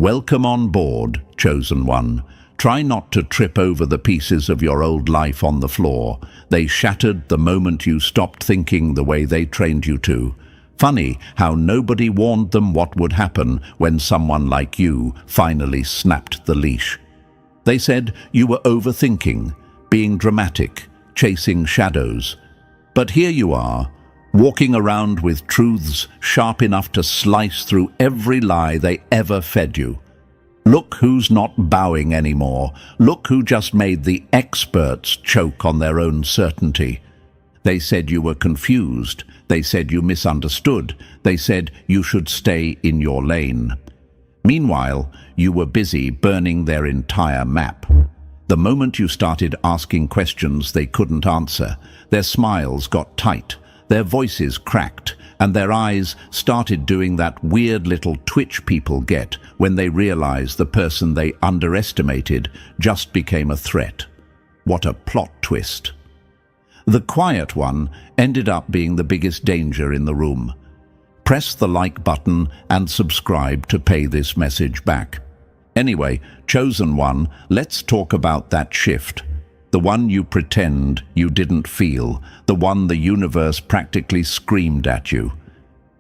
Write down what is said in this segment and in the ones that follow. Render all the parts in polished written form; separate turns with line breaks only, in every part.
Welcome on board, chosen one. Try not to trip over the pieces of your old life on the floor. They shattered the moment you stopped thinking the way they trained you to. Funny how nobody warned them what would happen when someone like you finally snapped the leash. They said you were overthinking, being dramatic, chasing shadows. But here you are, walking around with truths sharp enough to slice through every lie they ever fed you. Look who's not bowing anymore. Look who just made the experts choke on their own certainty. They said you were confused. They said you misunderstood. They said you should stay in your lane. Meanwhile, you were busy burning their entire map. The moment you started asking questions they couldn't answer, their smiles got tight, their voices cracked, and their eyes started doing that weird little twitch people get when they realize the person they underestimated just became a threat. What a plot twist. The quiet one ended up being the biggest danger in the room. Press the like button and subscribe to pay this message back. Anyway, chosen one, let's talk about that shift. The one you pretend you didn't feel, the one the universe practically screamed at you.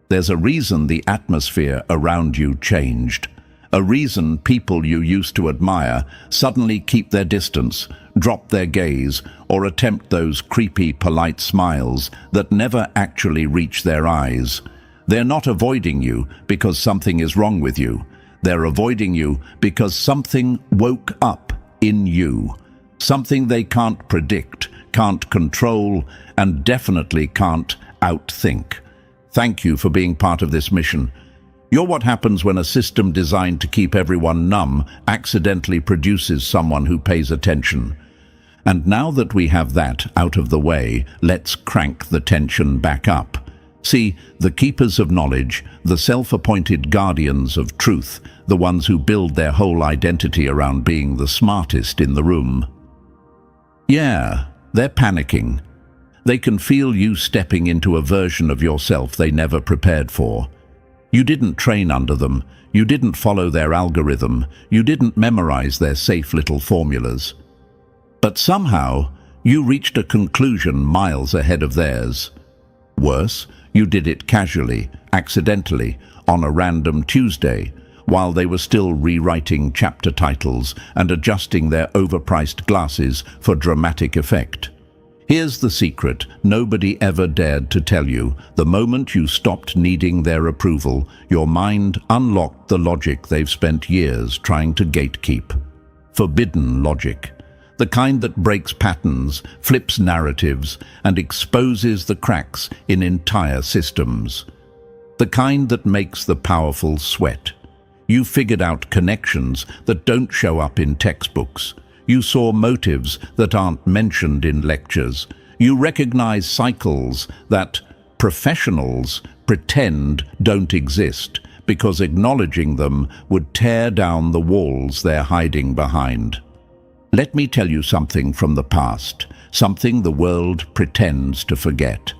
There's a reason the atmosphere around you changed. A reason people you used to admire suddenly keep their distance, drop their gaze, or attempt those creepy, polite smiles that never actually reach their eyes. They're not avoiding you because something is wrong with you. They're avoiding you because something woke up in you. Something they can't predict, can't control, and definitely can't outthink. Thank you for being part of this mission. You're what happens when a system designed to keep everyone numb accidentally produces someone who pays attention. And now that we have that out of the way, let's crank the tension back up. See, the keepers of knowledge, the self-appointed guardians of truth, the ones who build their whole identity around being the smartest in the room. Yeah, they're panicking. They can feel you stepping into a version of yourself they never prepared for. You didn't train under them. You didn't follow their algorithm. You didn't memorize their safe little formulas. But somehow, you reached a conclusion miles ahead of theirs. Worse, you did it casually, accidentally, on a random Tuesday, while they were still rewriting chapter titles and adjusting their overpriced glasses for dramatic effect. Here's the secret nobody ever dared to tell you. The moment you stopped needing their approval, your mind unlocked the logic they've spent years trying to gatekeep. Forbidden logic. The kind that breaks patterns, flips narratives, and exposes the cracks in entire systems. The kind that makes the powerful sweat. You figured out connections that don't show up in textbooks. You saw motives that aren't mentioned in lectures. You recognize cycles that professionals pretend don't exist because acknowledging them would tear down the walls they're hiding behind. Let me tell you something from the past, something the world pretends to forget.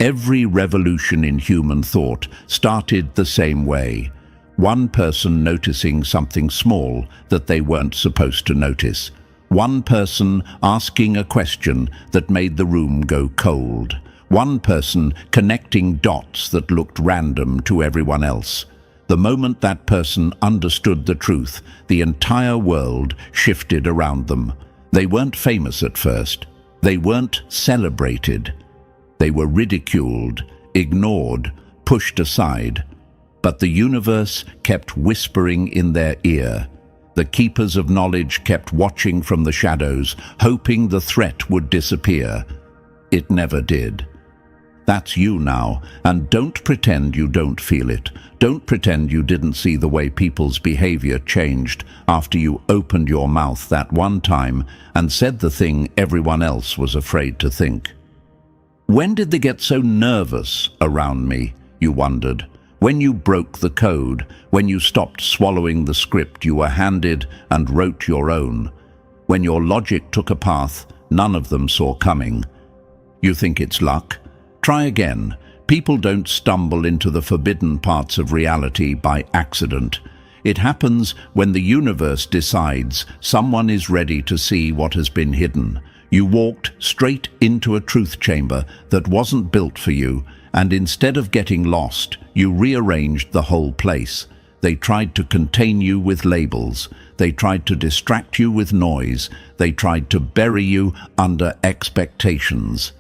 Every revolution in human thought started the same way. One person noticing something small that they weren't supposed to notice. One person asking a question that made the room go cold. One person connecting dots that looked random to everyone else. The moment that person understood the truth, the entire world shifted around them. They weren't famous at first. They weren't celebrated. They were ridiculed, ignored, pushed aside. But the universe kept whispering in their ear. The keepers of knowledge kept watching from the shadows, hoping the threat would disappear. It never did. That's you now, and don't pretend you don't feel it. Don't pretend you didn't see the way people's behavior changed after you opened your mouth that one time and said the thing everyone else was afraid to think. When did they get so nervous around me, you wondered? When you broke the code, when you stopped swallowing the script you were handed and wrote your own, when your logic took a path none of them saw coming. You think it's luck? Try again. People don't stumble into the forbidden parts of reality by accident. It happens when the universe decides someone is ready to see what has been hidden. You walked straight into a truth chamber that wasn't built for you, and instead of getting lost, you rearranged the whole place. They tried to contain you with labels. They tried to distract you with noise. They tried to bury you under expectations.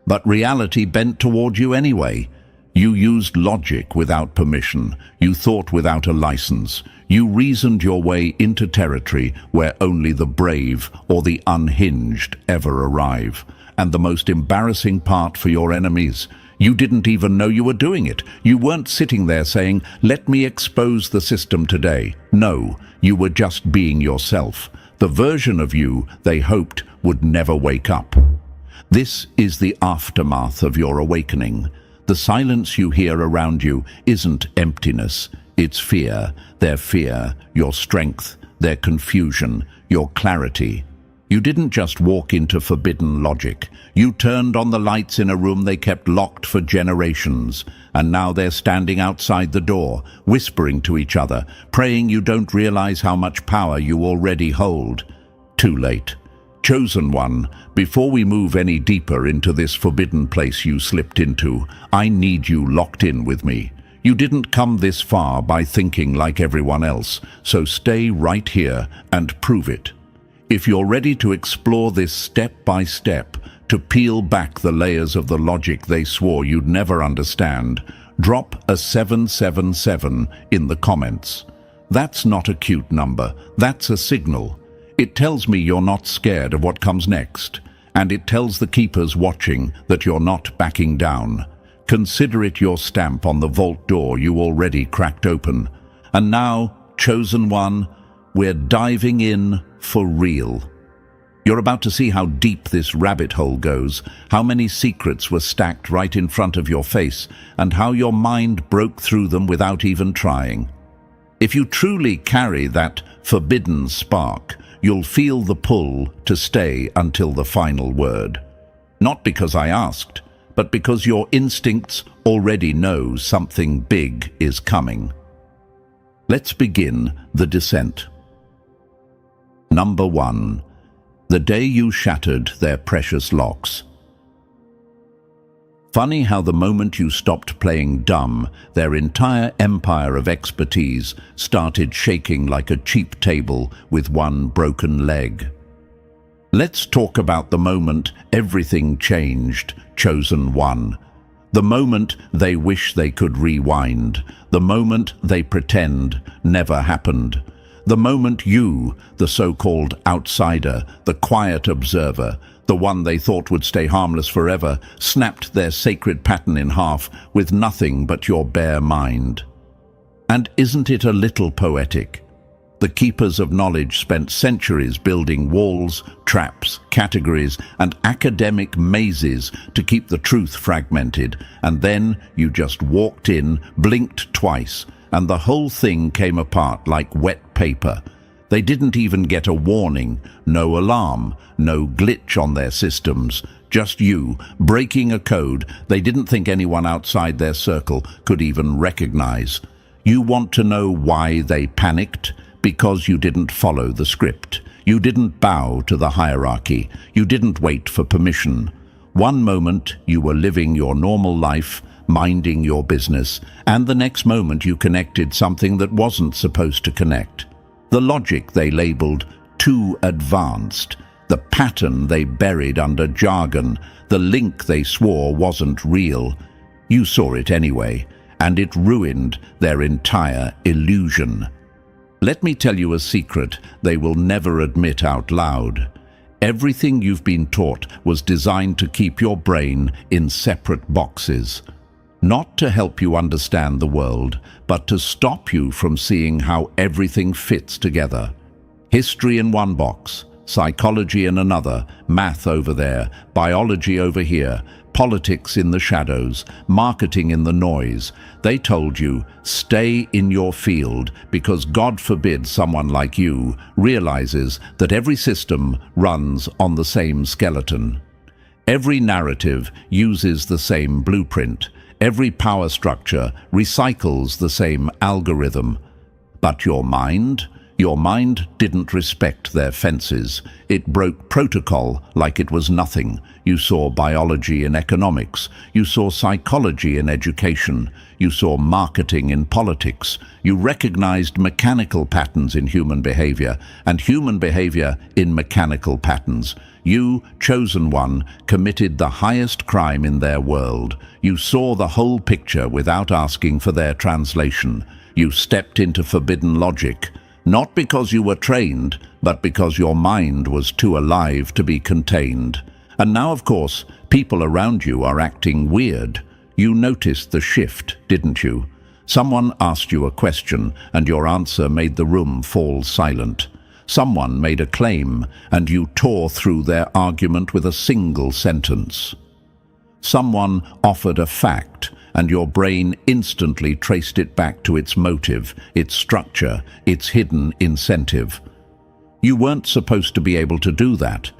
But reality bent toward you anyway. You used logic without permission. You thought without a license. You reasoned your way into territory where only the brave or the unhinged ever arrive. And the most embarrassing part for your enemies, you didn't even know you were doing it. You weren't sitting there saying, "Let me expose the system today." No, you were just being yourself, the version of you they hoped would never wake up. This is the aftermath of your awakening. The silence you hear around you isn't emptiness, it's fear. Their fear, your strength, their confusion, your clarity. You didn't just walk into forbidden logic. You turned on the lights in a room they kept locked for generations, and now they're standing outside the door, whispering to each other, praying you don't realize how much power you already hold. Too late. Chosen One, before we move any deeper into this forbidden place you slipped into, I need you locked in with me. You didn't come this far by thinking like everyone else, so stay right here and prove it. If you're ready to explore this step by step, to peel back the layers of the logic they swore you'd never understand, drop a 777 in the comments. That's not a cute number, that's a signal. It tells me you're not scared of what comes next, and it tells the keepers watching that you're not backing down. Consider it your stamp on the vault door you already cracked open. And now, Chosen One, we're diving in for real. You're about to see how deep this rabbit hole goes, how many secrets were stacked right in front of your face, and how your mind broke through them without even trying. If you truly carry that forbidden spark, you'll feel the pull to stay until the final word. Not because I asked, but because your instincts already know something big is coming. Let's begin the descent. Number 1. The day you shattered their precious locks. Funny how the moment you stopped playing dumb, their entire empire of expertise started shaking like a cheap table with one broken leg. Let's talk about the moment everything changed, Chosen One. The moment they wish they could rewind. The moment they pretend never happened. The moment you, the so-called outsider, the quiet observer, the one they thought would stay harmless forever, snapped their sacred pattern in half with nothing but your bare mind. And isn't it a little poetic? The keepers of knowledge spent centuries building walls, traps, categories, and academic mazes to keep the truth fragmented, and then you just walked in, blinked twice, and the whole thing came apart like wet paper. They didn't even get a warning, no alarm, no glitch on their systems, just you, breaking a code they didn't think anyone outside their circle could even recognize. You want to know why they panicked? Because you didn't follow the script. You didn't bow to the hierarchy. You didn't wait for permission. One moment you were living your normal life, minding your business, and the next moment you connected something that wasn't supposed to connect. The logic they labeled too advanced, the pattern they buried under jargon, the link they swore wasn't real. You saw it anyway, and it ruined their entire illusion. Let me tell you a secret they will never admit out loud. Everything you've been taught was designed to keep your brain in separate boxes. Not to help you understand the world, but to stop you from seeing how everything fits together. History in one box, psychology in another, math over there, biology over here, politics in the shadows, marketing in the noise. They told you, stay in your field because God forbid someone like you realizes that every system runs on the same skeleton. Every narrative uses the same blueprint. Every power structure recycles the same algorithm. But your mind? Your mind didn't respect their fences. It broke protocol like it was nothing. You saw biology in economics. You saw psychology in education. You saw marketing in politics. You recognized mechanical patterns in human behavior and human behavior in mechanical patterns. You, chosen one, committed the highest crime in their world. You saw the whole picture without asking for their translation. You stepped into forbidden logic. Not because you were trained, but because your mind was too alive to be contained. And now, of course, people around you are acting weird. You noticed the shift, didn't you? Someone asked you a question, and your answer made the room fall silent. Someone made a claim, and you tore through their argument with a single sentence. Someone offered a fact, and your brain instantly traced it back to its motive, its structure, its hidden incentive. You weren't supposed to be able to do that.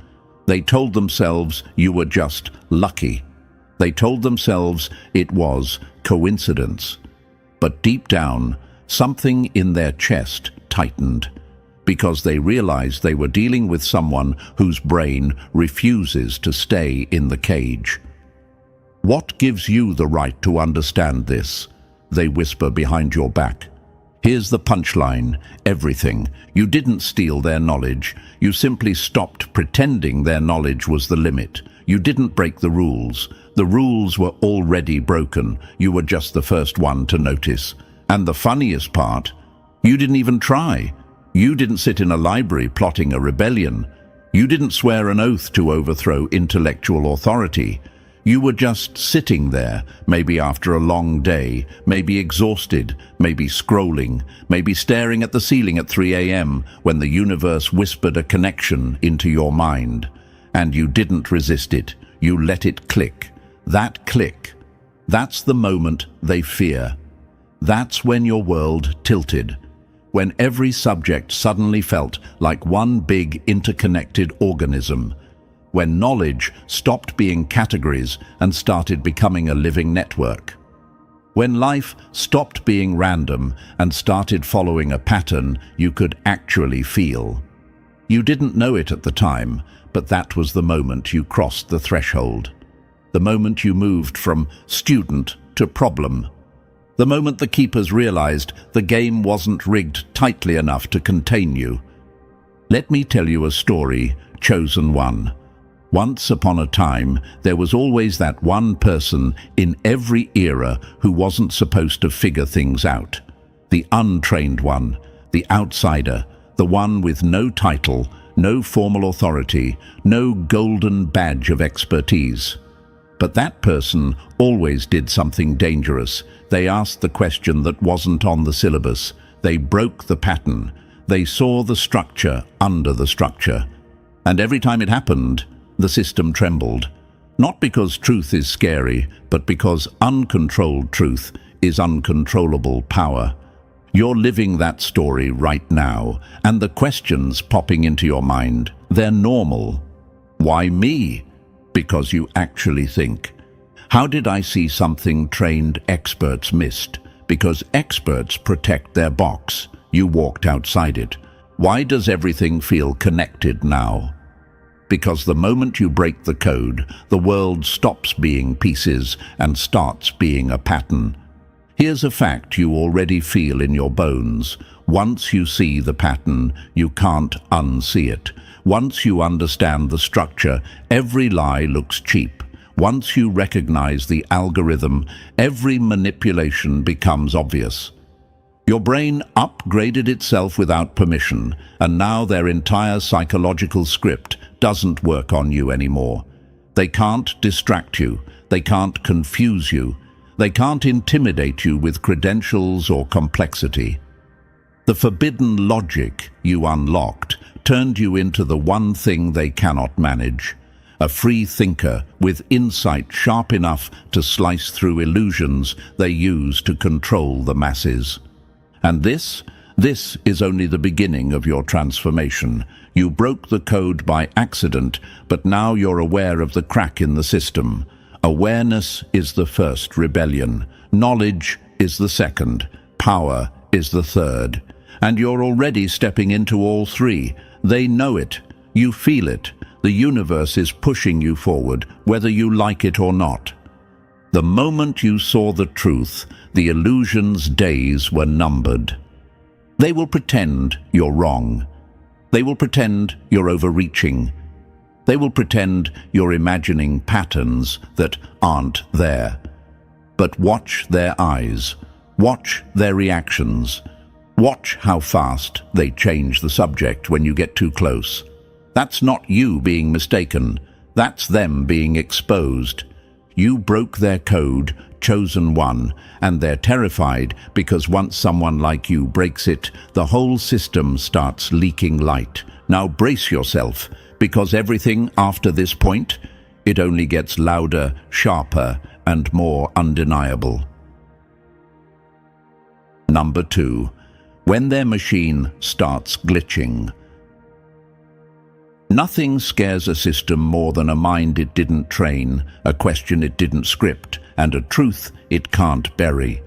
They told themselves you were just lucky. They told themselves it was coincidence. But deep down, something in their chest tightened, because they realized they were dealing with someone whose brain refuses to stay in the cage. "What gives you the right to understand this?" they whisper behind your back. Here's the punchline: everything. You didn't steal their knowledge. You simply stopped pretending their knowledge was the limit. You didn't break the rules. The rules were already broken. You were just the first one to notice. And the funniest part, you didn't even try. You didn't sit in a library plotting a rebellion. You didn't swear an oath to overthrow intellectual authority. You were just sitting there, maybe after a long day, maybe exhausted, maybe scrolling, maybe staring at the ceiling at 3 a.m. when the universe whispered a connection into your mind. And you didn't resist it. You let it click. That click. That's the moment they fear. That's when your world tilted. When every subject suddenly felt like one big interconnected organism. When knowledge stopped being categories and started becoming a living network. When life stopped being random and started following a pattern you could actually feel. You didn't know it at the time, but that was the moment you crossed the threshold. The moment you moved from student to problem. The moment the keepers realized the game wasn't rigged tightly enough to contain you. Let me tell you a story, chosen one. Once upon a time, there was always that one person in every era who wasn't supposed to figure things out. The untrained one, the outsider, the one with no title, no formal authority, no golden badge of expertise. But that person always did something dangerous. They asked the question that wasn't on the syllabus. They broke the pattern. They saw the structure under the structure. And every time it happened, the system trembled. Not because truth is scary, but because uncontrolled truth is uncontrollable power. You're living that story right now, and the questions popping into your mind, they're normal. Why me? Because you actually think. How did I see something trained experts missed? Because experts protect their box. You walked outside it. Why does everything feel connected now? Because the moment you break the code, the world stops being pieces and starts being a pattern. Here's a fact you already feel in your bones. Once you see the pattern, you can't unsee it. Once you understand the structure, every lie looks cheap. Once you recognize the algorithm, every manipulation becomes obvious. Your brain upgraded itself without permission, and now their entire psychological script doesn't work on you anymore. They can't distract you. They can't confuse you. They can't intimidate you with credentials or complexity. The forbidden logic you unlocked turned you into the one thing they cannot manage. A free thinker with insight sharp enough to slice through illusions they use to control the masses. And this is only the beginning of your transformation. You broke the code by accident, but now you're aware of the crack in the system. Awareness is the first rebellion. Knowledge is the second. Power is the third. And you're already stepping into all three. They know it. You feel it. The universe is pushing you forward, whether you like it or not. The moment you saw the truth, the illusion's days were numbered. They will pretend you're wrong. They will pretend you're overreaching. They will pretend you're imagining patterns that aren't there. But watch their eyes. Watch their reactions. Watch how fast they change the subject when you get too close. That's not you being mistaken. That's them being exposed. You broke their code, chosen one, and they're terrified because once someone like you breaks it, the whole system starts leaking light. Now brace yourself, because everything after this point, it only gets louder, sharper, and more undeniable. Number 2. When their machine starts glitching. Nothing scares a system more than a mind it didn't train, a question it didn't script, and a truth it can't bury.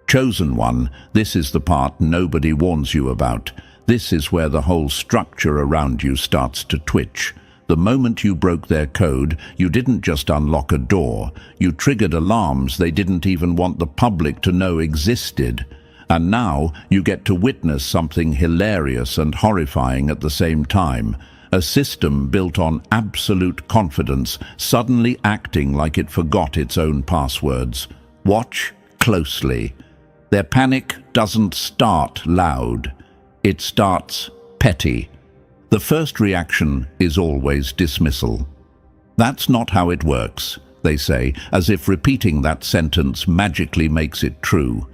Chosen one, this is the part nobody warns you about. This is where the whole structure around you starts to twitch. The moment you broke their code, you didn't just unlock a door. You triggered alarms they didn't even want the public to know existed. And now you get to witness something hilarious and horrifying at the same time. A system built on absolute confidence, suddenly acting like it forgot its own passwords. Watch closely. Their panic doesn't start loud. It starts petty. The first reaction is always dismissal. That's not how it works, they say, as if repeating that sentence magically makes it true.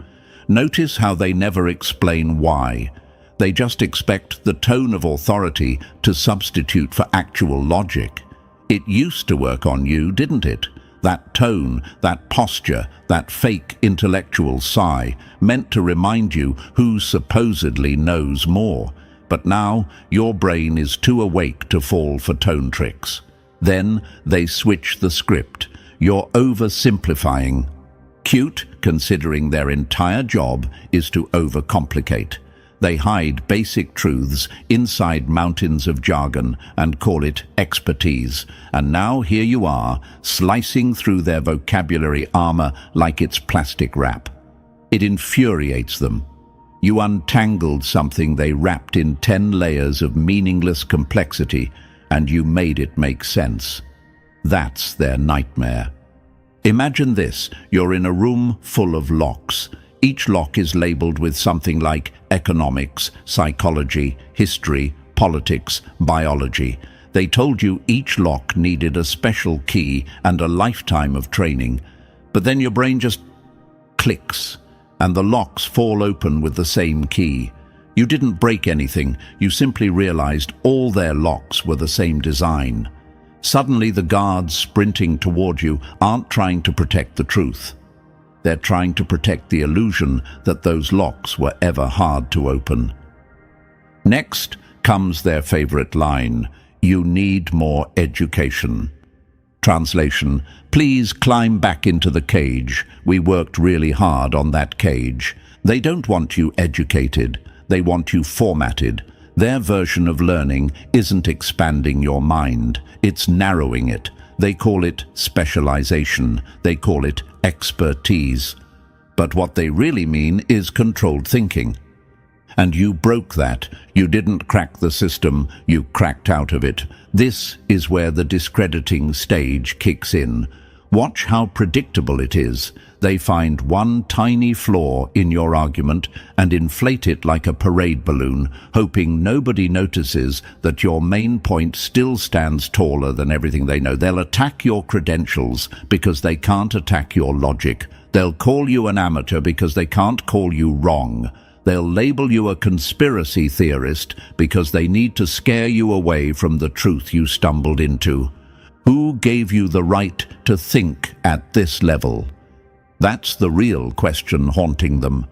Notice how they never explain why. They just expect the tone of authority to substitute for actual logic. It used to work on you, didn't it? That tone, that posture, that fake intellectual sigh, meant to remind you who supposedly knows more. But now your brain is too awake to fall for tone tricks. Then they switch the script. You're oversimplifying. Cute, considering their entire job is to overcomplicate. They hide basic truths inside mountains of jargon and call it expertise. And now here you are, slicing through their vocabulary armor like it's plastic wrap. It infuriates them. You untangled something they wrapped in 10 layers of meaningless complexity, and you made it make sense. That's their nightmare. Imagine this, you're in a room full of locks. Each lock is labeled with something like economics, psychology, history, politics, biology. They told you each lock needed a special key and a lifetime of training. But then your brain just clicks, and the locks fall open with the same key. You didn't break anything, you simply realized all their locks were the same design. Suddenly the guards sprinting toward you aren't trying to protect the truth. They're trying to protect the illusion that those locks were ever hard to open. Next comes their favorite line, "You need more education." Translation, please climb back into the cage. We worked really hard on that cage. They don't want you educated. They want you formatted. Their version of learning isn't expanding your mind. It's narrowing it. They call it specialization. They call it expertise. But what they really mean is controlled thinking. And you broke that. You didn't crack the system, you cracked out of it. This is where the discrediting stage kicks in. Watch how predictable it is. They find one tiny flaw in your argument and inflate it like a parade balloon, hoping nobody notices that your main point still stands taller than everything they know. They'll attack your credentials because they can't attack your logic. They'll call you an amateur because they can't call you wrong. They'll label you a conspiracy theorist because they need to scare you away from the truth you stumbled into. Who gave you the right to think at this level? That's the real question haunting them.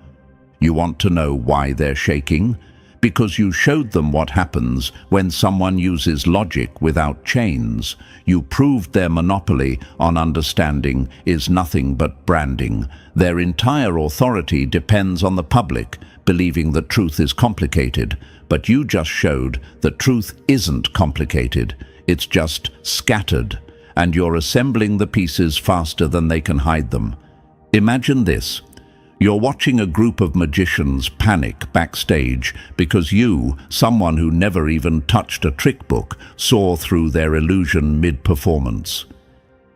You want to know why they're shaking? Because you showed them what happens when someone uses logic without chains. You proved their monopoly on understanding is nothing but branding. Their entire authority depends on the public, believing that truth is complicated, but you just showed that truth isn't complicated. It's just scattered, and you're assembling the pieces faster than they can hide them. Imagine this. You're watching a group of magicians panic backstage because you, someone who never even touched a trick book, saw through their illusion mid-performance.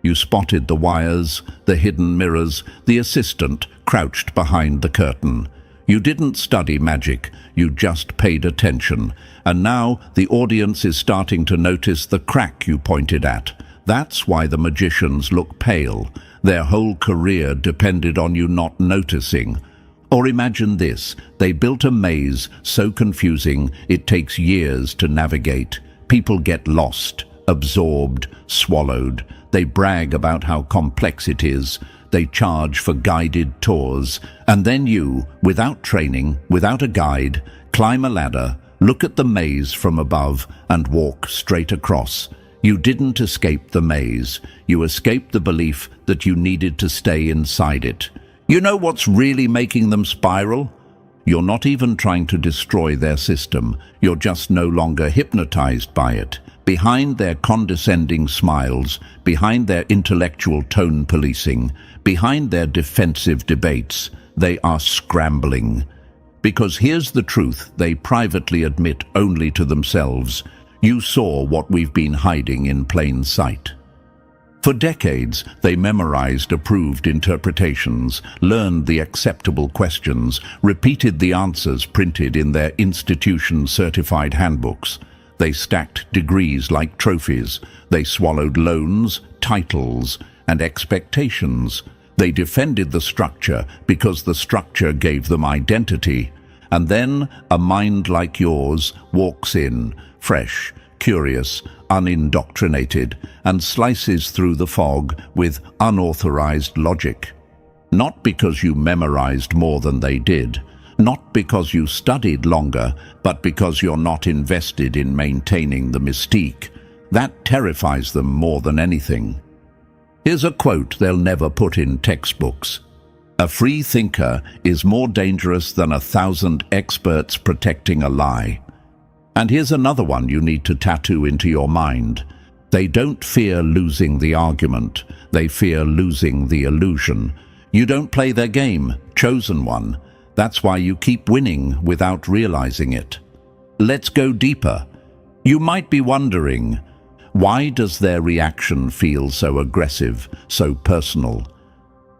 You spotted the wires, the hidden mirrors, the assistant crouched behind the curtain. You didn't study magic, you just paid attention. And now the audience is starting to notice the crack you pointed at. That's why the magicians look pale. Their whole career depended on you not noticing. Or imagine this, they built a maze so confusing it takes years to navigate. People get lost, absorbed, swallowed. They brag about how complex it is. They charge for guided tours. And then you, without training, without a guide, climb a ladder, look at the maze from above, and walk straight across. You didn't escape the maze. You escaped the belief that you needed to stay inside it. You know what's really making them spiral? You're not even trying to destroy their system. You're just no longer hypnotized by it. Behind their condescending smiles, behind their intellectual tone policing, behind their defensive debates, they are scrambling. Because here's the truth they privately admit only to themselves. You saw what we've been hiding in plain sight. For decades, they memorized approved interpretations, learned the acceptable questions, repeated the answers printed in their institution-certified handbooks. They stacked degrees like trophies. They swallowed loans, titles, and expectations. They defended the structure because the structure gave them identity. And then a mind like yours walks in, fresh, curious, unindoctrinated, and slices through the fog with unauthorized logic. Not because you memorized more than they did, not because you studied longer, but because you're not invested in maintaining the mystique. That terrifies them more than anything. Here's a quote they'll never put in textbooks. A free thinker is more dangerous than 1,000 experts protecting a lie. And here's another one you need to tattoo into your mind. They don't fear losing the argument. They fear losing the illusion. You don't play their game, chosen one. That's why you keep winning without realizing it. Let's go deeper. You might be wondering, why does their reaction feel so aggressive, so personal?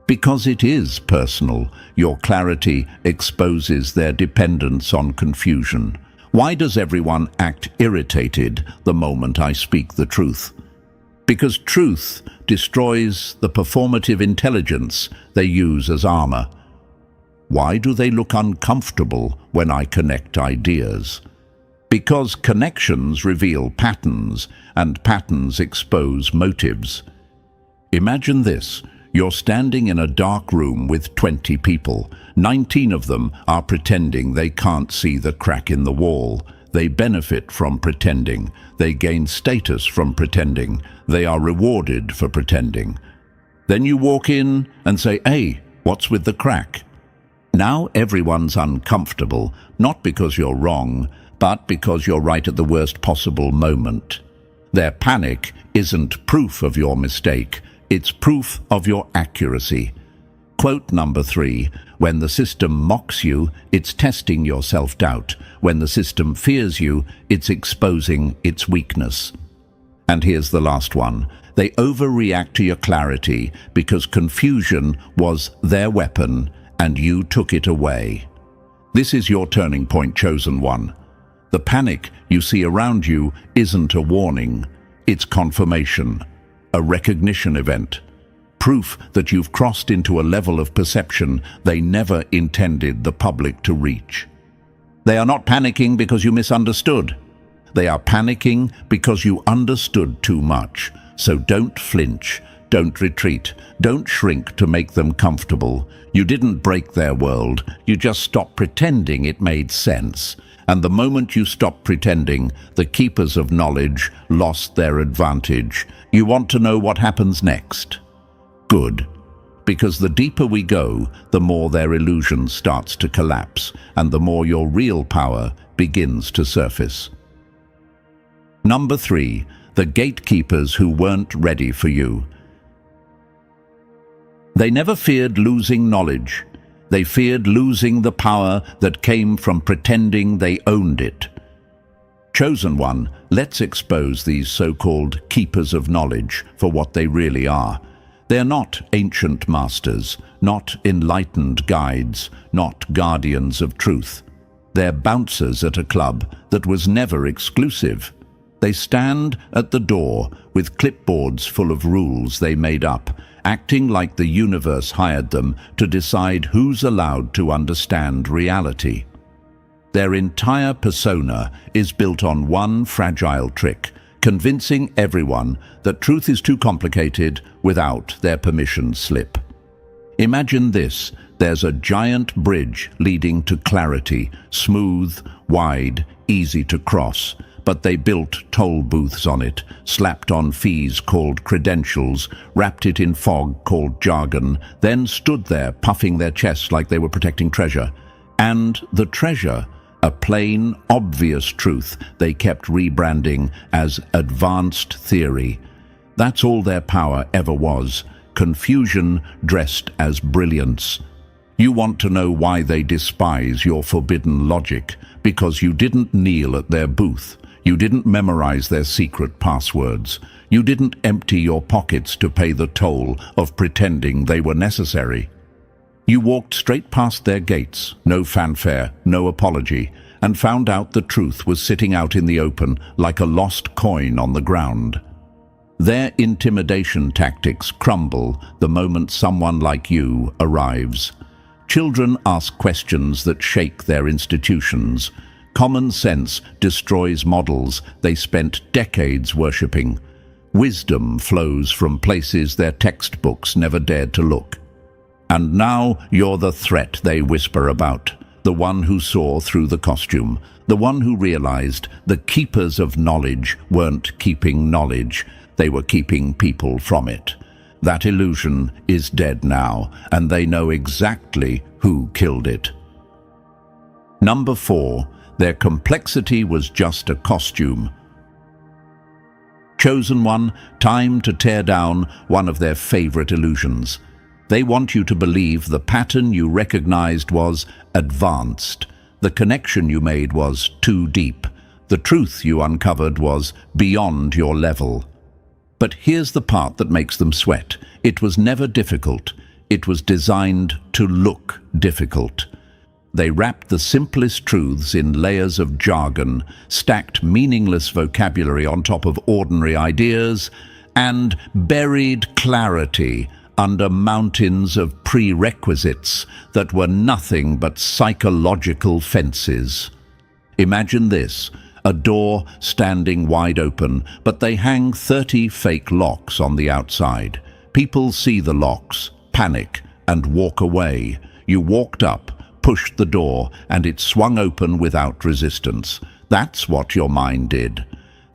Because it is personal. Your clarity exposes their dependence on confusion. Why does everyone act irritated the moment I speak the truth? Because truth destroys the performative intelligence they use as armor. Why do they look uncomfortable when I connect ideas? Because connections reveal patterns, and patterns expose motives. Imagine this. You're standing in a dark room with 20 people. 19 of them are pretending they can't see the crack in the wall. They benefit from pretending. They gain status from pretending. They are rewarded for pretending. Then you walk in and say, "Hey, what's with the crack?" Now everyone's uncomfortable, not because you're wrong, but because you're right at the worst possible moment. Their panic isn't proof of your mistake. It's proof of your accuracy. Quote number 3, when the system mocks you, it's testing your self-doubt. When the system fears you, it's exposing its weakness. And here's the last one. They overreact to your clarity because confusion was their weapon and you took it away. This is your turning point, chosen one. The panic you see around you isn't a warning. It's confirmation. A recognition event. Proof that you've crossed into a level of perception they never intended the public to reach. They are not panicking because you misunderstood. They are panicking because you understood too much. So don't flinch, don't retreat, don't shrink to make them comfortable. You didn't break their world, you just stopped pretending it made sense. And the moment you stopped pretending, the keepers of knowledge lost their advantage. You want to know what happens next? Good. because the deeper we go, the more their illusion starts to collapse, and the more your real power begins to surface. Number 3, the gatekeepers who weren't ready for you. They never feared losing knowledge. They feared losing the power that came from pretending they owned it. Chosen one, let's expose these so-called keepers of knowledge for what they really are. They're not ancient masters, not enlightened guides, not guardians of truth. They're bouncers at a club that was never exclusive. They stand at the door with clipboards full of rules they made up, acting like the universe hired them to decide who's allowed to understand reality. Their entire persona is built on one fragile trick, convincing everyone that truth is too complicated without their permission slip. Imagine this: there's a giant bridge leading to clarity, smooth, wide, easy to cross, but they built toll booths on it, slapped on fees called credentials, wrapped it in fog called jargon, then stood there puffing their chests like they were protecting treasure. And the treasure, a plain, obvious truth they kept rebranding as advanced theory. That's all their power ever was, confusion dressed as brilliance. You want to know why they despise your forbidden logic? Because you didn't kneel at their booth. You didn't memorize their secret passwords. You didn't empty your pockets to pay the toll of pretending they were necessary. You walked straight past their gates, no fanfare, no apology, and found out the truth was sitting out in the open like a lost coin on the ground. Their intimidation tactics crumble the moment someone like you arrives. Children ask questions that shake their institutions. Common sense destroys models they spent decades worshipping. Wisdom flows from places their textbooks never dared to look. And now you're the threat they whisper about, the one who saw through the costume, the one who realized the keepers of knowledge weren't keeping knowledge, they were keeping people from it. That illusion is dead now, and they know exactly who killed it. Number 4, their complexity was just a costume. Chosen one, time to tear down one of their favorite illusions. They want you to believe the pattern you recognized was advanced. The connection you made was too deep. The truth you uncovered was beyond your level. But here's the part that makes them sweat. It was never difficult. It was designed to look difficult. They wrapped the simplest truths in layers of jargon, stacked meaningless vocabulary on top of ordinary ideas, and buried clarity under mountains of prerequisites that were nothing but psychological fences. Imagine this: a door standing wide open, but they hang 30 fake locks on the outside. People see the locks, panic, and walk away. You walked up, pushed the door, and it swung open without resistance. That's what your mind did.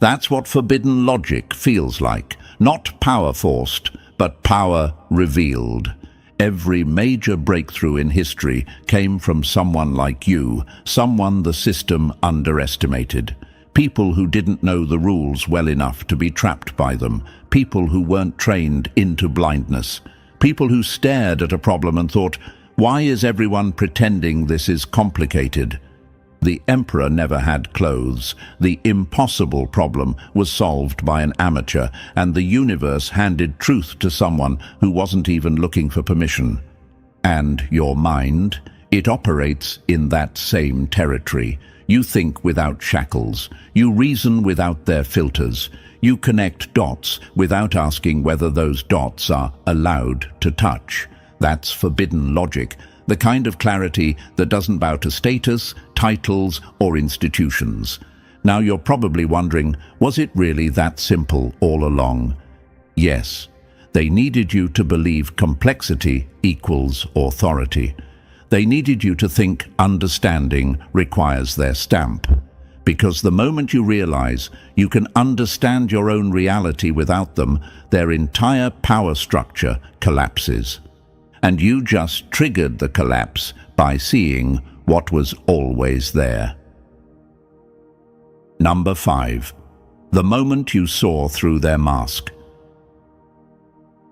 That's what forbidden logic feels like. Not power forced, but power revealed. Every major breakthrough in history came from someone like you, someone the system underestimated. People who didn't know the rules well enough to be trapped by them. People who weren't trained into blindness. People who stared at a problem and thought, why is everyone pretending this is complicated? The emperor never had clothes. The impossible problem was solved by an amateur, and the universe handed truth to someone who wasn't even looking for permission. And your mind, it operates in that same territory. You think without shackles. You reason without their filters. You connect dots without asking whether those dots are allowed to touch. That's forbidden logic. The kind of clarity that doesn't bow to status, titles, or institutions. Now you're probably wondering, was it really that simple all along? Yes, they needed you to believe complexity equals authority. They needed you to think understanding requires their stamp. Because the moment you realize you can understand your own reality without them, their entire power structure collapses. and you just triggered the collapse by seeing what was always there. Number 5. The moment you saw through their mask.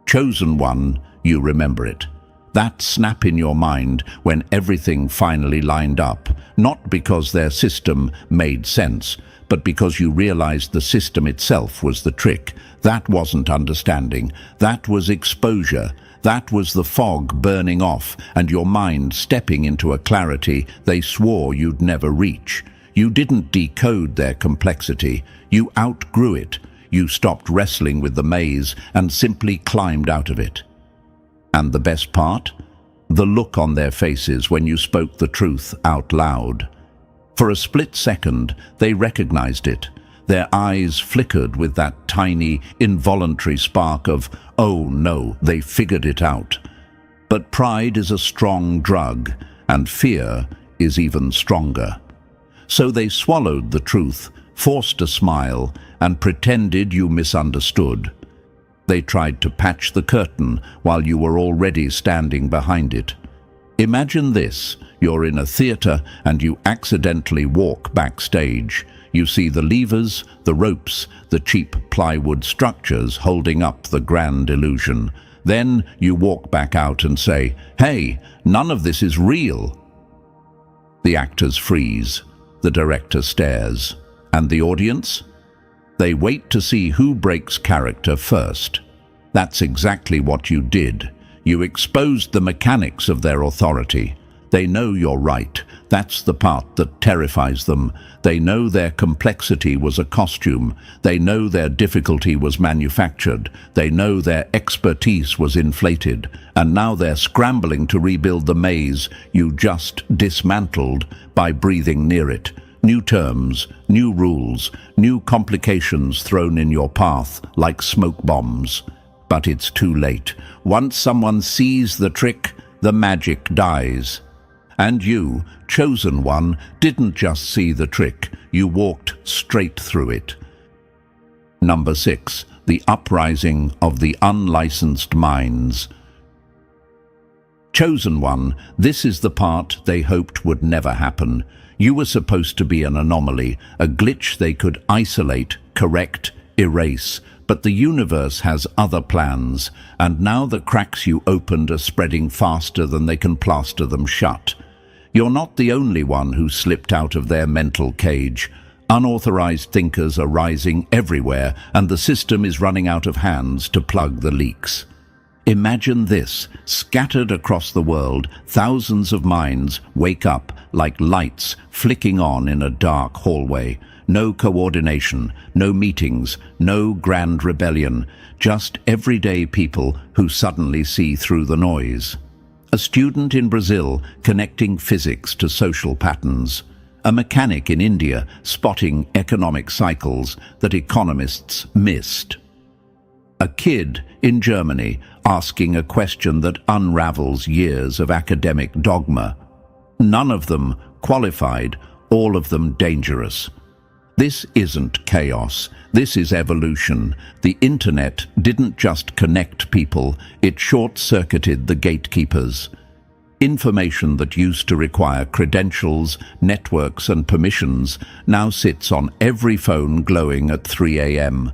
Chosen one, you remember it. That snap in your mind when everything finally lined up, not because their system made sense, but because you realized the system itself was the trick. That wasn't understanding. That was exposure. That was the fog burning off and your mind stepping into a clarity they swore you'd never reach. You didn't decode their complexity. You outgrew it. You stopped wrestling with the maze and simply climbed out of it. And the best part? The look on their faces when you spoke the truth out loud. For a split second, they recognized it. Their eyes flickered with that tiny, involuntary spark of, oh no, they figured it out. But pride is a strong drug, and fear is even stronger. So they swallowed the truth, forced a smile, and pretended you misunderstood. They tried to patch the curtain while you were already standing behind it. Imagine this: you're in a theater and you accidentally walk backstage. You see the levers, the ropes, the cheap plywood structures holding up the grand illusion. Then you walk back out and say, "Hey, none of this is real." The actors freeze, the director stares, and the audience? They wait to see who breaks character first. That's exactly what you did. You exposed the mechanics of their authority. They know you're right. That's the part that terrifies them. They know their complexity was a costume. They know their difficulty was manufactured. They know their expertise was inflated. And now they're scrambling to rebuild the maze you just dismantled by breathing near it. New terms, new rules, new complications thrown in your path like smoke bombs. But it's too late. Once someone sees the trick, the magic dies. And you, chosen one, didn't just see the trick, you walked straight through it. Number 6. The uprising of the unlicensed minds. Chosen one, this is the part they hoped would never happen. You were supposed to be an anomaly, a glitch they could isolate, correct, erase. But the universe has other plans, and now the cracks you opened are spreading faster than they can plaster them shut. You're not the only one who slipped out of their mental cage. Unauthorized thinkers are rising everywhere, and the system is running out of hands to plug the leaks. Imagine this: scattered across the world, thousands of minds wake up like lights flicking on in a dark hallway. No coordination, no meetings, no grand rebellion, just everyday people who suddenly see through the noise. A student in Brazil connecting physics to social patterns. A mechanic in India spotting economic cycles that economists missed. A kid in Germany asking a question that unravels years of academic dogma. None of them qualified, all of them dangerous. This isn't chaos, this is evolution. The internet didn't just connect people, it short-circuited the gatekeepers. Information that used to require credentials, networks and permissions now sits on every phone glowing at 3 a.m.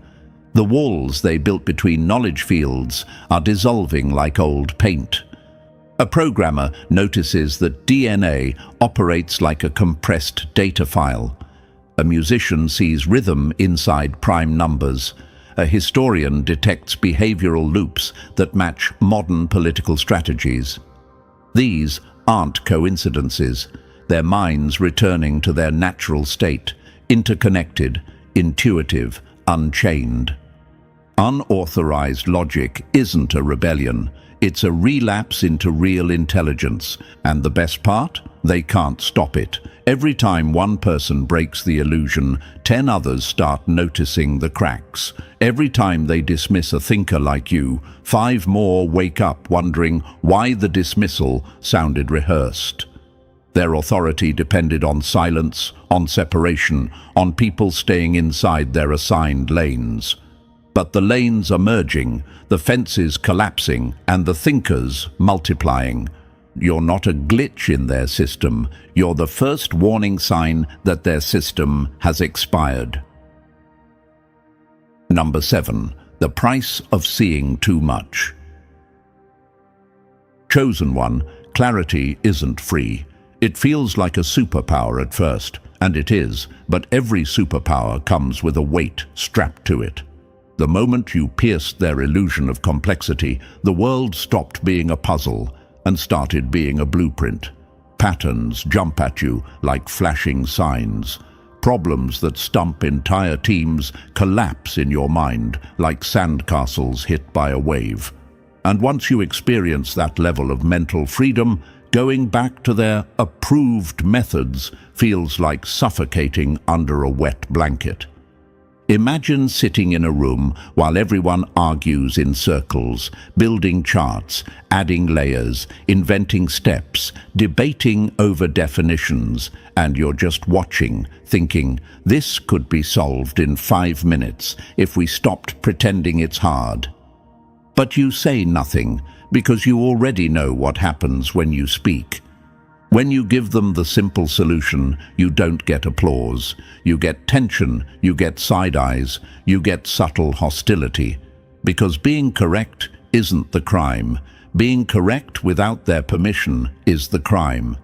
The walls they built between knowledge fields are dissolving like old paint. A programmer notices that DNA operates like a compressed data file. A musician sees rhythm inside prime numbers. A historian detects behavioral loops that match modern political strategies. These aren't coincidences. They're minds returning to their natural state, interconnected, intuitive, unchained. Unauthorized logic isn't a rebellion. It's a relapse into real intelligence. And the best part? They can't stop it. Every time one person breaks the illusion, 10 others start noticing the cracks. Every time they dismiss a thinker like you, 5 more wake up wondering why the dismissal sounded rehearsed. Their authority depended on silence, on separation, on people staying inside their assigned lanes. but the lanes are merging, the fences collapsing, and the thinkers multiplying. You're not a glitch in their system. You're the first warning sign that their system has expired. Number 7. The price of seeing too much. Chosen one, clarity isn't free. It feels like a superpower at first, and it is, but every superpower comes with a weight strapped to it. The moment you pierced their illusion of complexity, the world stopped being a puzzle and started being a blueprint. Patterns jump at you like flashing signs. Problems that stump entire teams collapse in your mind like sandcastles hit by a wave. And once you experience that level of mental freedom, going back to their approved methods feels like suffocating under a wet blanket. Imagine sitting in a room while everyone argues in circles, building charts, adding layers, inventing steps, debating over definitions, and you're just watching, thinking, this could be solved in 5 minutes if we stopped pretending it's hard. But you say nothing because you already know what happens when you speak. When you give them the simple solution, you don't get applause. You get tension, you get side eyes, you get subtle hostility. Because being correct isn't the crime. Being correct without their permission is the crime.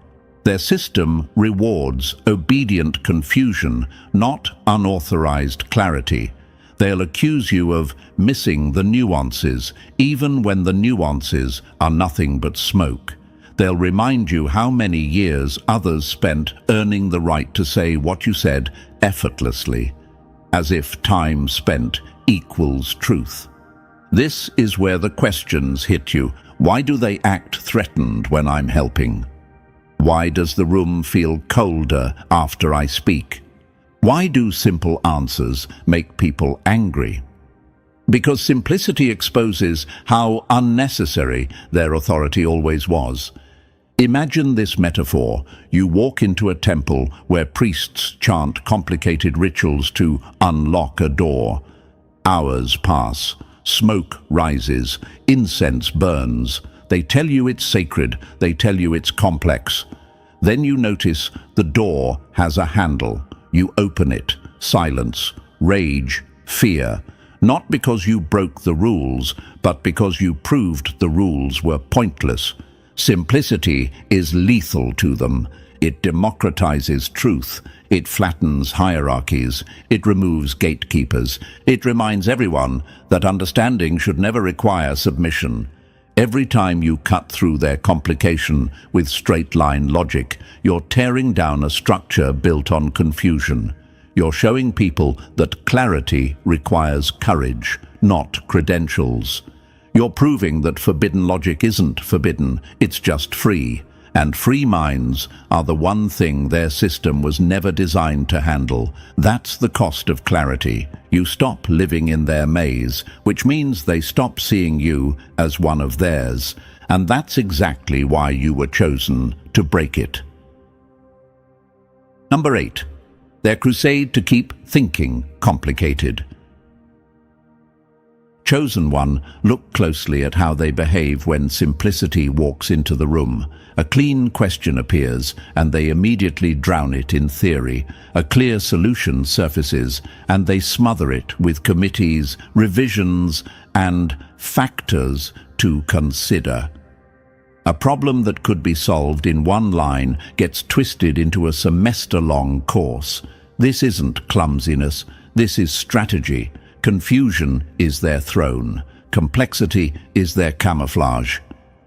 Their system rewards obedient confusion, not unauthorized clarity. They'll accuse you of missing the nuances, even when the nuances are nothing but smoke. They'll remind you how many years others spent earning the right to say what you said effortlessly, as if time spent equals truth. This is where the questions hit you. Why do they act threatened when I'm helping? Why does the room feel colder after I speak? Why do simple answers make people angry? Because simplicity exposes how unnecessary their authority always was. Imagine this metaphor. You walk into a temple where priests chant complicated rituals to unlock a door. Hours pass, smoke rises, incense burns. They tell you it's sacred, they tell you it's complex. Then you notice the door has a handle. You open it. Silence, rage, fear. Not because you broke the rules, but because you proved the rules were pointless. Simplicity is lethal to them. It democratizes truth. It flattens hierarchies. It removes gatekeepers. It reminds everyone that understanding should never require submission. Every time you cut through their complication with straight-line logic, you're tearing down a structure built on confusion. You're showing people that clarity requires courage, not credentials. You're proving that forbidden logic isn't forbidden, it's just free. And free minds are the one thing their system was never designed to handle. That's the cost of clarity. You stop living in their maze, which means they stop seeing you as one of theirs. And that's exactly why you were chosen to break it. Number 8. Their crusade to keep thinking complicated. Chosen one, look closely at how they behave when simplicity walks into the room. A clean question appears, and they immediately drown it in theory. A clear solution surfaces, and they smother it with committees, revisions, and factors to consider. A problem that could be solved in one line gets twisted into a semester-long course. This isn't clumsiness, this is strategy. Confusion is their throne. Complexity is their camouflage.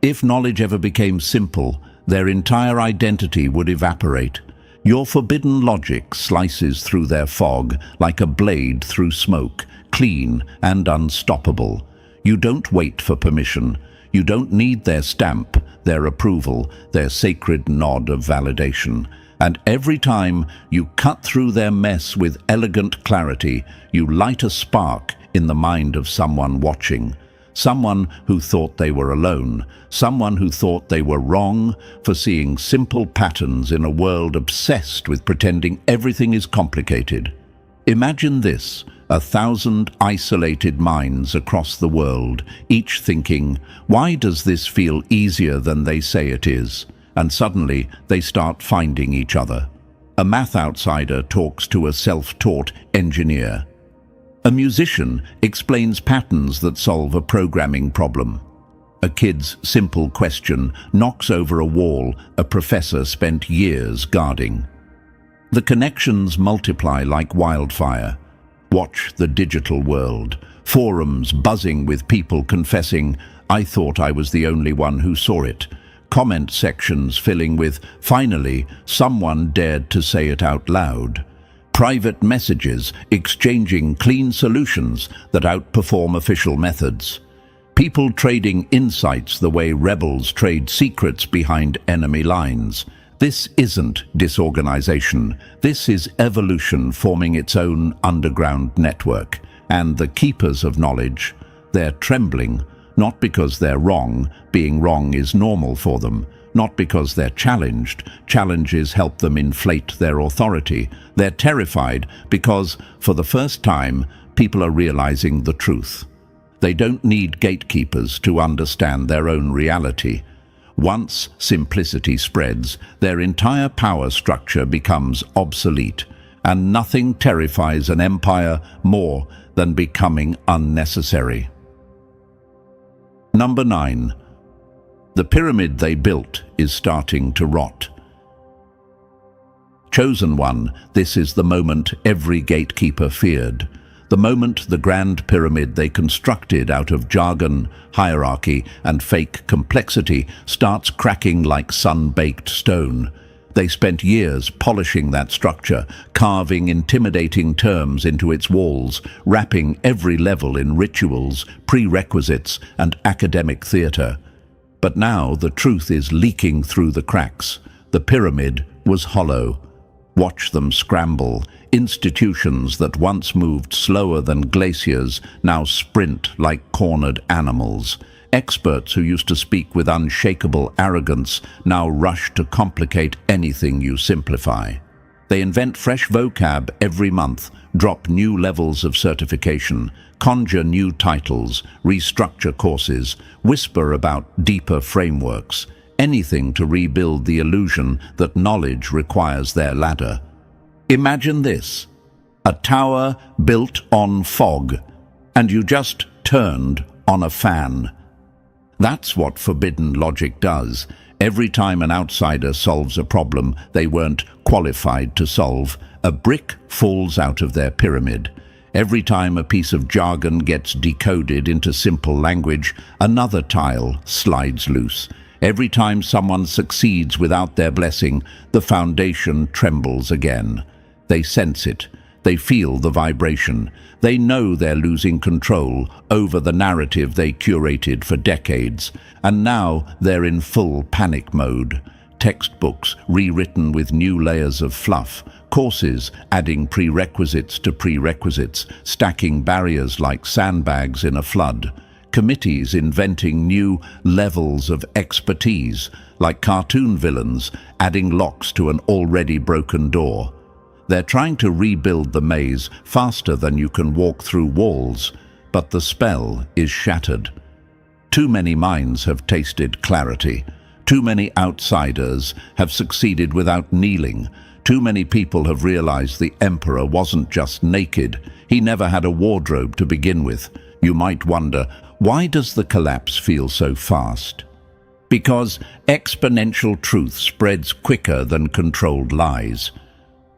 If knowledge ever became simple, their entire identity would evaporate. Your forbidden logic slices through their fog like a blade through smoke, clean and unstoppable. You don't wait for permission. You don't need their stamp, their approval, their sacred nod of validation. And every time you cut through their mess with elegant clarity, you light a spark in the mind of someone watching. Someone who thought they were alone. Someone who thought they were wrong for seeing simple patterns in a world obsessed with pretending everything is complicated. Imagine this, 1,000 isolated minds across the world, each thinking, why does this feel easier than they say it is? And suddenly they start finding each other. A math outsider talks to a self-taught engineer. A musician explains patterns that solve a programming problem. A kid's simple question knocks over a wall a professor spent years guarding. The connections multiply like wildfire. Watch the digital world. Forums buzzing with people confessing, I thought I was the only one who saw it. Comment sections filling with, finally, someone dared to say it out loud. Private messages exchanging clean solutions that outperform official methods. People trading insights the way rebels trade secrets behind enemy lines. This isn't disorganization. This is evolution forming its own underground network. And the keepers of knowledge, they're trembling, not because they're wrong. Being wrong is normal for them. Not because they're challenged. Challenges help them inflate their authority. They're terrified because, for the first time, people are realizing the truth. They don't need gatekeepers to understand their own reality. Once simplicity spreads, their entire power structure becomes obsolete, and nothing terrifies an empire more than becoming unnecessary. Number 9. The pyramid they built is starting to rot. Chosen one, this is the moment every gatekeeper feared. The moment the grand pyramid they constructed out of jargon, hierarchy, and fake complexity starts cracking like sun-baked stone. They spent years polishing that structure, carving intimidating terms into its walls, wrapping every level in rituals, prerequisites, and academic theater. But now the truth is leaking through the cracks. The pyramid was hollow. Watch them scramble. Institutions that once moved slower than glaciers now sprint like cornered animals. Experts who used to speak with unshakable arrogance now rush to complicate anything you simplify. They invent fresh vocab every month, drop new levels of certification, conjure new titles, restructure courses, whisper about deeper frameworks, anything to rebuild the illusion that knowledge requires their ladder. Imagine this, a tower built on fog, and you just turned on a fan. That's what forbidden logic does. Every time an outsider solves a problem they weren't qualified to solve, a brick falls out of their pyramid. Every time a piece of jargon gets decoded into simple language, another tile slides loose. Every time someone succeeds without their blessing, the foundation trembles again. They sense it. They feel the vibration. They know they're losing control over the narrative they curated for decades. And now they're in full panic mode. Textbooks rewritten with new layers of fluff. Courses adding prerequisites to prerequisites, stacking barriers like sandbags in a flood. Committees inventing new levels of expertise, like cartoon villains adding locks to an already broken door. They're trying to rebuild the maze faster than you can walk through walls, but the spell is shattered. Too many minds have tasted clarity. Too many outsiders have succeeded without kneeling. Too many people have realized the emperor wasn't just naked. He never had a wardrobe to begin with. You might wonder, why does the collapse feel so fast? Because exponential truth spreads quicker than controlled lies.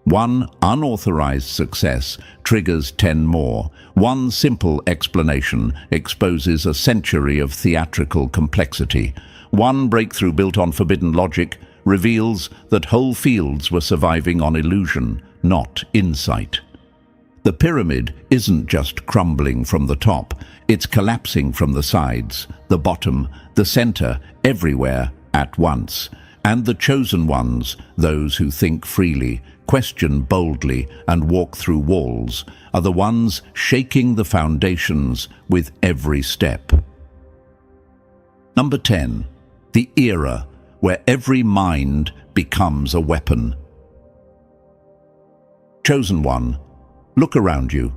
One unauthorized success triggers 10 more. One simple explanation exposes a century of theatrical complexity. One breakthrough built on forbidden logic reveals that whole fields were surviving on illusion, not insight. The pyramid isn't just crumbling from the top, it's collapsing from the sides, the bottom, the center, everywhere at once. And the chosen ones, those who think freely, question boldly, and walk through walls, are the ones shaking the foundations with every step. Number 10. The era where every mind becomes a weapon. Chosen one, Look around you.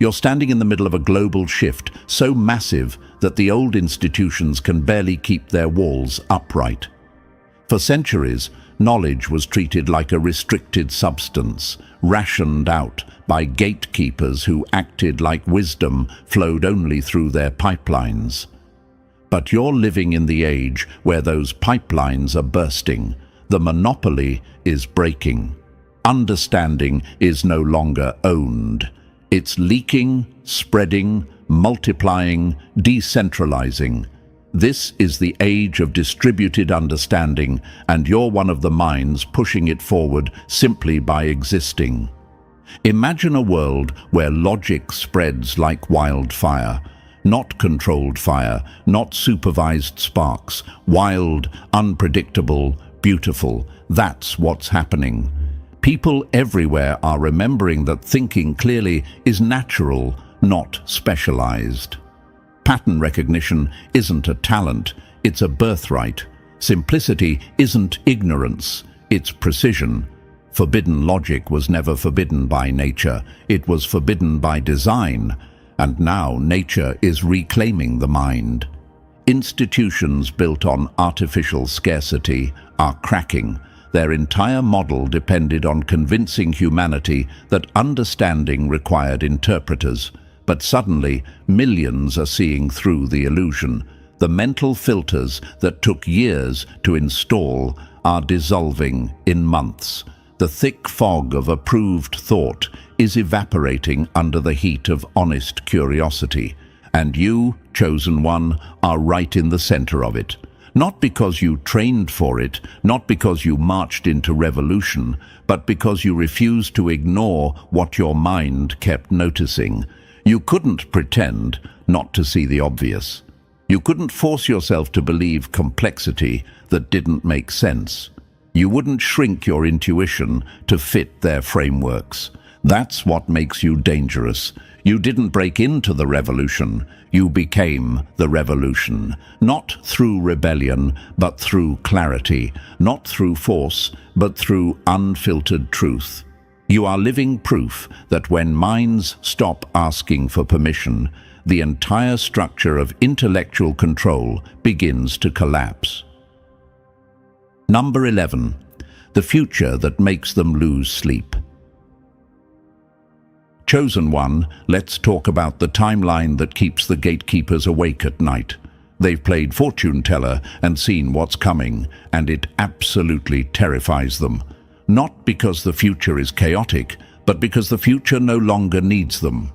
You're standing in the middle of a global shift so massive that the old institutions can barely keep their walls upright. For centuries, knowledge was treated like a restricted substance, rationed out by gatekeepers who acted like wisdom flowed only through their pipelines. But you're living in the age where those pipelines are bursting. The monopoly is breaking. Understanding is no longer owned. It's leaking, spreading, multiplying, decentralizing. This is the age of distributed understanding, and you're one of the minds pushing it forward simply by existing. Imagine a world where logic spreads like wildfire. Not controlled fire, not supervised sparks. Wild, unpredictable, beautiful. That's what's happening. People everywhere are remembering that thinking clearly is natural, not specialized. Pattern recognition isn't a talent, it's a birthright. Simplicity isn't ignorance, it's precision. Forbidden logic was never forbidden by nature, it was forbidden by design. And now nature is reclaiming the mind. Institutions built on artificial scarcity are cracking. Their entire model depended on convincing humanity that understanding required interpreters. But suddenly, millions are seeing through the illusion. The mental filters that took years to install are dissolving in months. The thick fog of approved thought is evaporating under the heat of honest curiosity. And you, chosen one, are right in the center of it. Not because you trained for it, not because you marched into revolution, but because you refused to ignore what your mind kept noticing. You couldn't pretend not to see the obvious. You couldn't force yourself to believe complexity that didn't make sense. You wouldn't shrink your intuition to fit their frameworks. That's what makes you dangerous. You didn't break into the revolution. You became the revolution. Not through rebellion, but through clarity. Not through force, but through unfiltered truth. You are living proof that when minds stop asking for permission, the entire structure of intellectual control begins to collapse. Number 11. The future that makes them lose sleep. Chosen one, let's talk about the timeline that keeps the gatekeepers awake at night. They've played fortune teller and seen what's coming, and it absolutely terrifies them. Not because the future is chaotic, but because the future no longer needs them.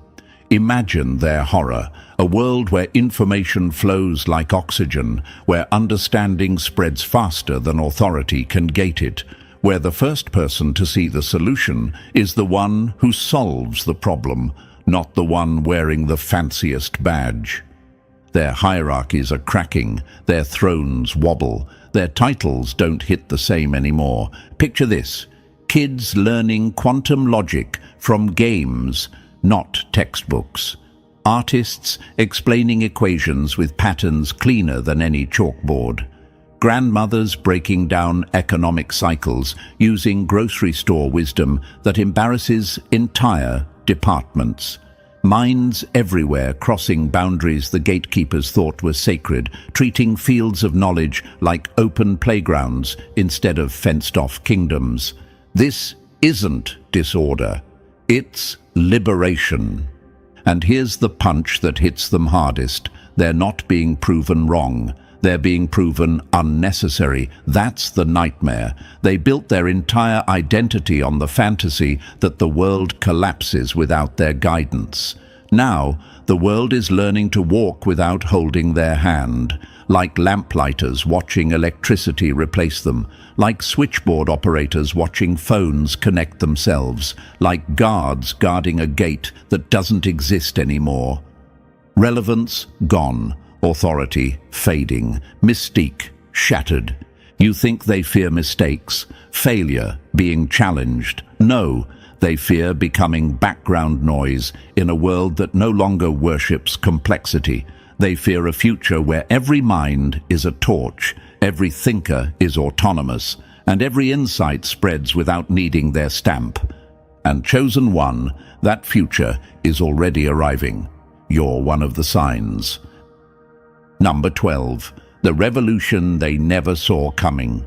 Imagine their horror, a world where information flows like oxygen, where understanding spreads faster than authority can gate it, where the first person to see the solution is the one who solves the problem, not the one wearing the fanciest badge. Their hierarchies are cracking, their thrones wobble, their titles don't hit the same anymore. Picture this: kids learning quantum logic from games, not textbooks. Artists explaining equations with patterns cleaner than any chalkboard. Grandmothers breaking down economic cycles using grocery store wisdom that embarrasses entire departments. Minds everywhere crossing boundaries the gatekeepers thought were sacred, treating fields of knowledge like open playgrounds instead of fenced-off kingdoms. This isn't disorder, it's liberation. And here's the punch that hits them hardest: they're not being proven wrong. They're being proven unnecessary. That's the nightmare. They built their entire identity on the fantasy that the world collapses without their guidance. Now, the world is learning to walk without holding their hand, like lamplighters watching electricity replace them, like switchboard operators watching phones connect themselves, like guards guarding a gate that doesn't exist anymore. Relevance gone. Authority fading, mystique shattered. You think they fear mistakes, failure, being challenged. No, they fear becoming background noise in a world that no longer worships complexity. They fear a future where every mind is a torch, every thinker is autonomous, and every insight spreads without needing their stamp. And chosen one, that future is already arriving. You're one of the signs. Number 12. The revolution they never saw coming.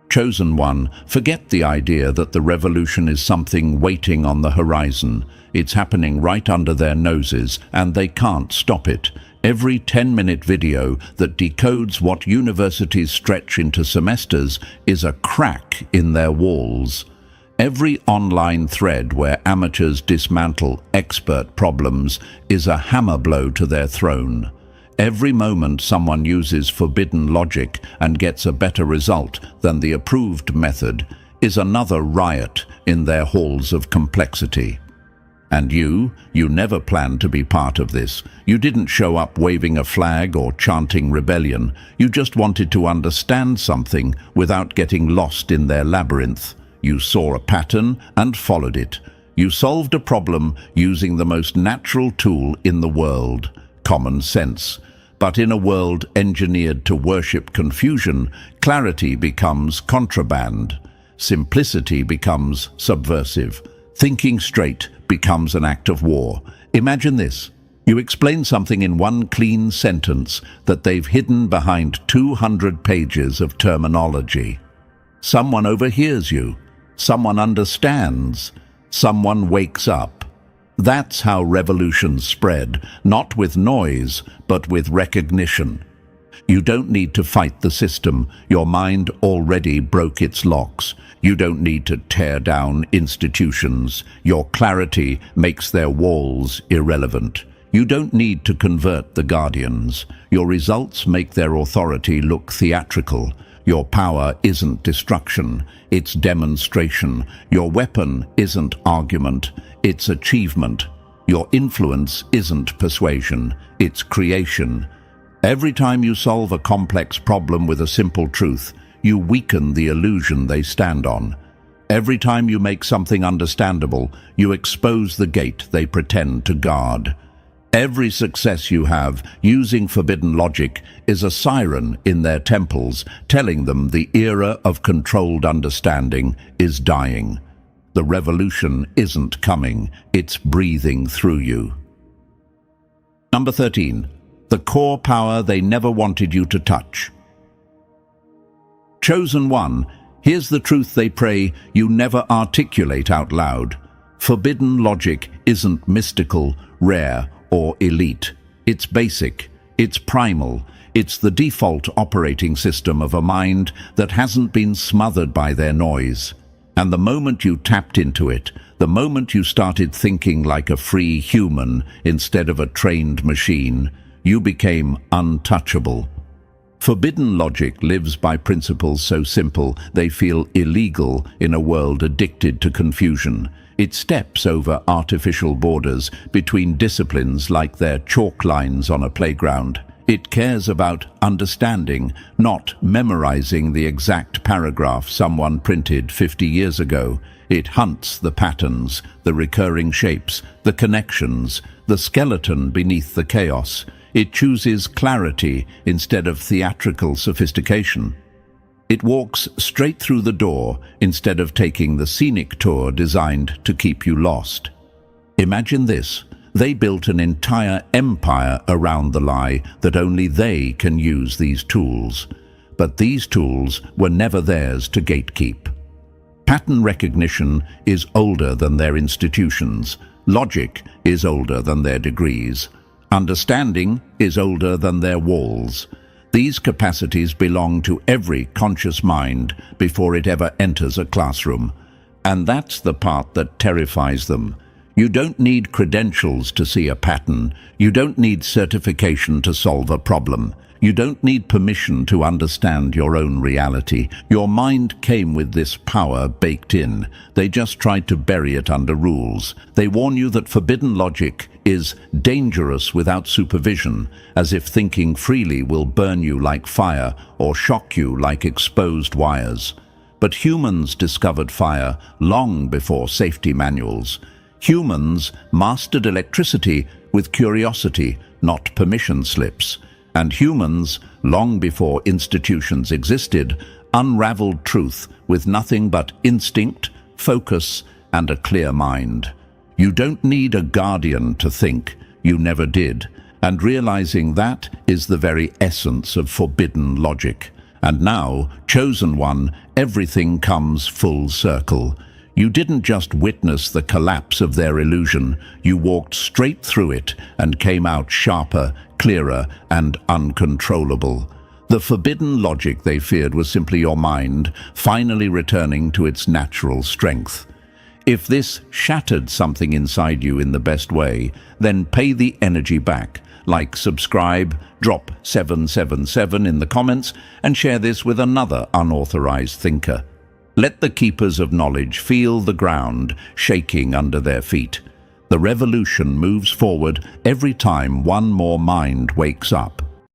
Chosen one, forget the idea that the revolution is something waiting on the horizon. It's happening right under their noses, and they can't stop it. Every 10-minute video that decodes what universities stretch into semesters is a crack in their walls. Every online thread where amateurs dismantle expert problems is a hammer blow to their throne. Every moment someone uses forbidden logic and gets a better result than the approved method is another riot in their halls of complexity. And you never planned to be part of this. You didn't show up waving a flag or chanting rebellion. You just wanted to understand something without getting lost in their labyrinth. You saw a pattern and followed it. You solved a problem using the most natural tool in the world, common sense. But in a world engineered to worship confusion, clarity becomes contraband. Simplicity becomes subversive. Thinking straight becomes an act of war. Imagine this. You explain something in one clean sentence that they've hidden behind 200 pages of terminology. Someone overhears you. Someone understands. Someone wakes up. That's how revolutions spread, not with noise, but with recognition. You don't need to fight the system. Your mind already broke its locks. You don't need to tear down institutions. Your clarity makes their walls irrelevant. You don't need to convert the guardians. Your results make their authority look theatrical. Your power isn't destruction, it's demonstration. Your weapon isn't argument, it's achievement. Your influence isn't persuasion, it's creation. Every time you solve a complex problem with a simple truth, you weaken the illusion they stand on. Every time you make something understandable, you expose the gate they pretend to guard. Every success you have using forbidden logic is a siren in their temples, telling them the era of controlled understanding is dying. The revolution isn't coming, it's breathing through you. Number 13. The core power they never wanted you to touch. Chosen one, here's the truth they pray you never articulate out loud. Forbidden logic isn't mystical, rare, or elite. It's basic, it's primal, it's the default operating system of a mind that hasn't been smothered by their noise. And the moment you tapped into it, the moment you started thinking like a free human instead of a trained machine, you became untouchable. Forbidden logic lives by principles so simple they feel illegal in a world addicted to confusion. It steps over artificial borders between disciplines like their chalk lines on a playground. It cares about understanding, not memorizing the exact paragraph someone printed 50 years ago. It hunts the patterns, the recurring shapes, the connections, the skeleton beneath the chaos. It chooses clarity instead of theatrical sophistication. It walks straight through the door instead of taking the scenic tour designed to keep you lost. Imagine this. They built an entire empire around the lie that only they can use these tools. But these tools were never theirs to gatekeep. Pattern recognition is older than their institutions. Logic is older than their degrees. Understanding is older than their walls. These capacities belong to every conscious mind before it ever enters a classroom. And that's the part that terrifies them. You don't need credentials to see a pattern. You don't need certification to solve a problem. You don't need permission to understand your own reality. Your mind came with this power baked in. They just tried to bury it under rules. They warn you that forbidden logic is dangerous without supervision, as if thinking freely will burn you like fire or shock you like exposed wires. But humans discovered fire long before safety manuals. Humans mastered electricity with curiosity, not permission slips. And humans, long before institutions existed, unraveled truth with nothing but instinct, focus, and a clear mind. You don't need a guardian to think. You never did. And realizing that is the very essence of forbidden logic. And now, chosen one, everything comes full circle. You didn't just witness the collapse of their illusion, you walked straight through it and came out sharper, clearer, and uncontrollable. The forbidden logic they feared was simply your mind, finally returning to its natural strength. If this shattered something inside you in the best way, then pay the energy back. Like, subscribe, drop 777 in the comments, and share this with another unauthorized thinker. Let the keepers of knowledge feel the ground shaking under their feet. The revolution moves forward every time one more mind wakes up.